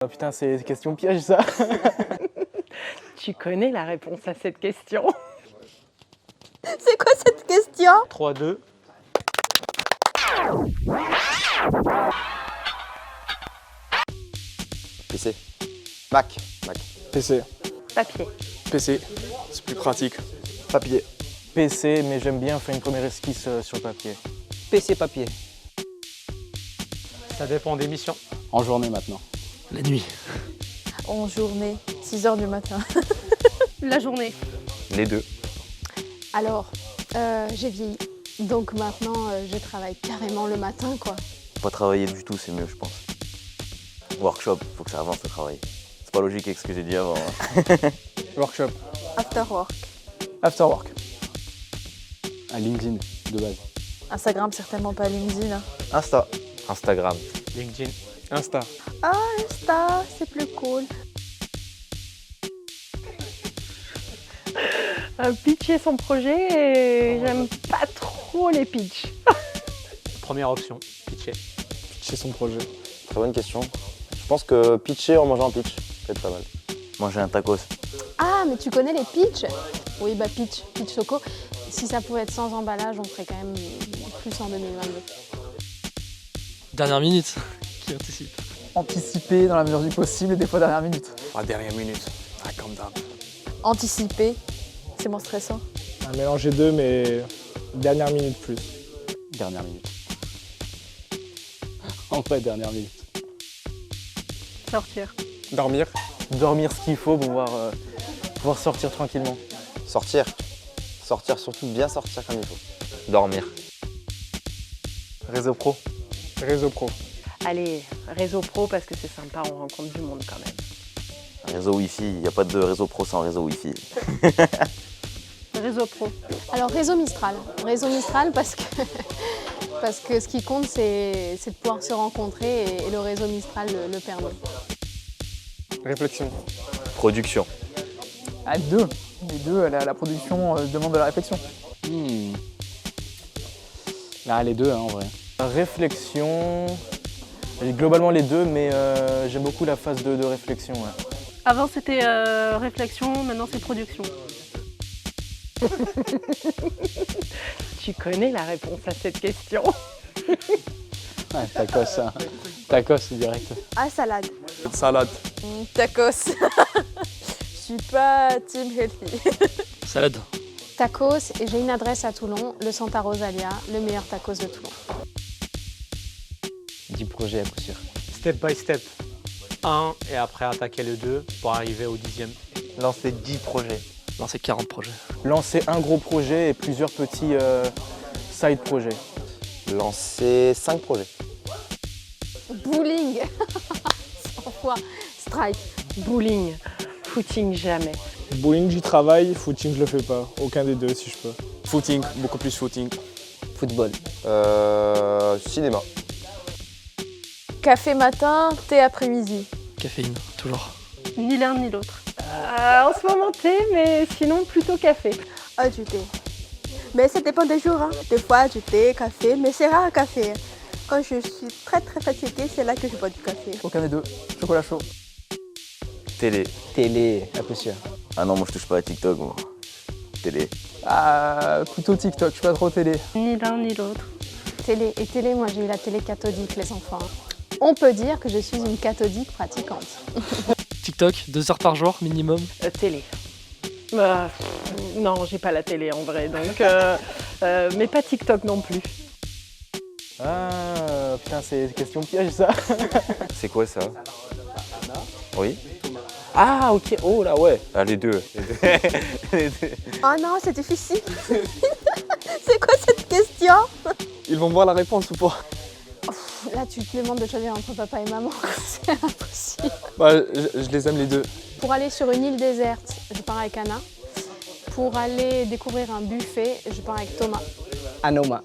Oh putain, c'est question piège ça. Tu connais la réponse à cette question? C'est quoi cette question? 3-2. PC. Mac. PC. Papier. PC, c'est plus pratique. Papier. PC, mais j'aime bien faire une première esquisse sur papier. PC papier. Ça dépend des missions. En journée maintenant. La nuit. En journée, 6 h du matin. La journée. Les deux. Alors, j'ai vieilli. Donc maintenant, je travaille carrément le matin, quoi. Pas travailler du tout, c'est mieux, je pense. Workshop, faut que ça avance le travail. C'est pas logique avec ce que j'ai dit avant. Workshop. After work. After work. Un LinkedIn de base. Instagram, certainement pas LinkedIn. Hein. Insta. Instagram. LinkedIn. Insta. Ah, Insta, c'est plus cool. Pitcher son projet et j'aime pas trop les pitchs. Première option, pitcher. Pitcher son projet. Très bonne question. Je pense que pitcher en mangeant un pitch, peut-être pas mal. Manger un tacos. Ah, mais tu connais les pitchs? Oui, bah pitch choco. Si ça pouvait être sans emballage, on ferait quand même plus en 2022. Dernière minute. Qui anticipe? Anticiper dans la mesure du possible et des fois dernière minute. Ah, dernière minute. Ah, comme d'hab. Anticiper, c'est moins stressant. Un mélange des deux, mais dernière minute plus. Dernière minute. En vrai, dernière minute. Sortir. Dormir. Dormir ce qu'il faut pour pouvoir sortir tranquillement. Sortir. Sortir, surtout bien sortir comme il faut. Dormir. Réseau pro. Réseau pro. Allez, réseau pro parce que c'est sympa, on rencontre du monde quand même. Un réseau Wi-Fi, il n'y a pas de réseau pro sans réseau Wi-Fi. Réseau pro. Alors réseau Mistral. Réseau Mistral parce que, parce que ce qui compte, c'est de pouvoir se rencontrer et le réseau Mistral le permet. Réflexion. Production. Ah, deux. Les deux, la production demande de la réflexion. Là, les deux, hein, en vrai. Réflexion. Globalement les deux, mais j'aime beaucoup la phase de réflexion. Ouais. Avant c'était réflexion, maintenant c'est production. Tu connais la réponse à cette question? Ouais, tacos, hein. Tacos direct. Ah, salade. Salade. Tacos. Je suis pas team healthy. Salade. Tacos, et j'ai une adresse à Toulon, le Santa Rosalia, le meilleur tacos de Toulon. 10 projets à coup sûr. Step by step. 1 et après attaquer le 2 pour arriver au 10e. Lancer 10 projets. Lancer 40 projets. Lancer un gros projet et plusieurs petits side projets. Lancer 5 projets. Bowling. 100 fois. Strike. Bowling. Footing jamais. Bowling, j'y travaille. Footing, je le fais pas. Aucun des deux si je peux. Footing, beaucoup plus footing. Football. Cinéma. Café matin, thé après-midi. Caféine, toujours. Ni l'un ni l'autre. En ce moment thé, mais sinon plutôt café. Ah, du thé. Mais ça dépend des jours. Hein. Des fois, du thé, café, mais c'est rare le café. Quand je suis très fatiguée, c'est là que je bois du café. Aucun des deux. Chocolat chaud. Télé. Télé, à coup sûr. Ah non, moi je touche pas à TikTok, moi. Télé. Ah, plutôt TikTok, je suis pas trop télé. Ni l'un ni l'autre. Télé. Et télé, moi j'ai eu la télé cathodique, les enfants. On peut dire que je suis une cathodique pratiquante. TikTok, 2 heures par jour minimum. Télé. Non, j'ai pas la télé en vrai, donc mais pas TikTok non plus. Ah, putain, c'est question piège ça. C'est quoi ça? Oui. Ah, ok. Oh là, ouais. Ah, les deux. Les deux. Oh non, c'est difficile. C'est quoi cette question? Ils vont voir la réponse ou pas? Là, tu te demandes de choisir entre papa et maman. C'est impossible. Bah, je les aime les deux. Pour aller sur une île déserte, je pars avec Anna. Pour aller découvrir un buffet, je pars avec Thomas. Anoma.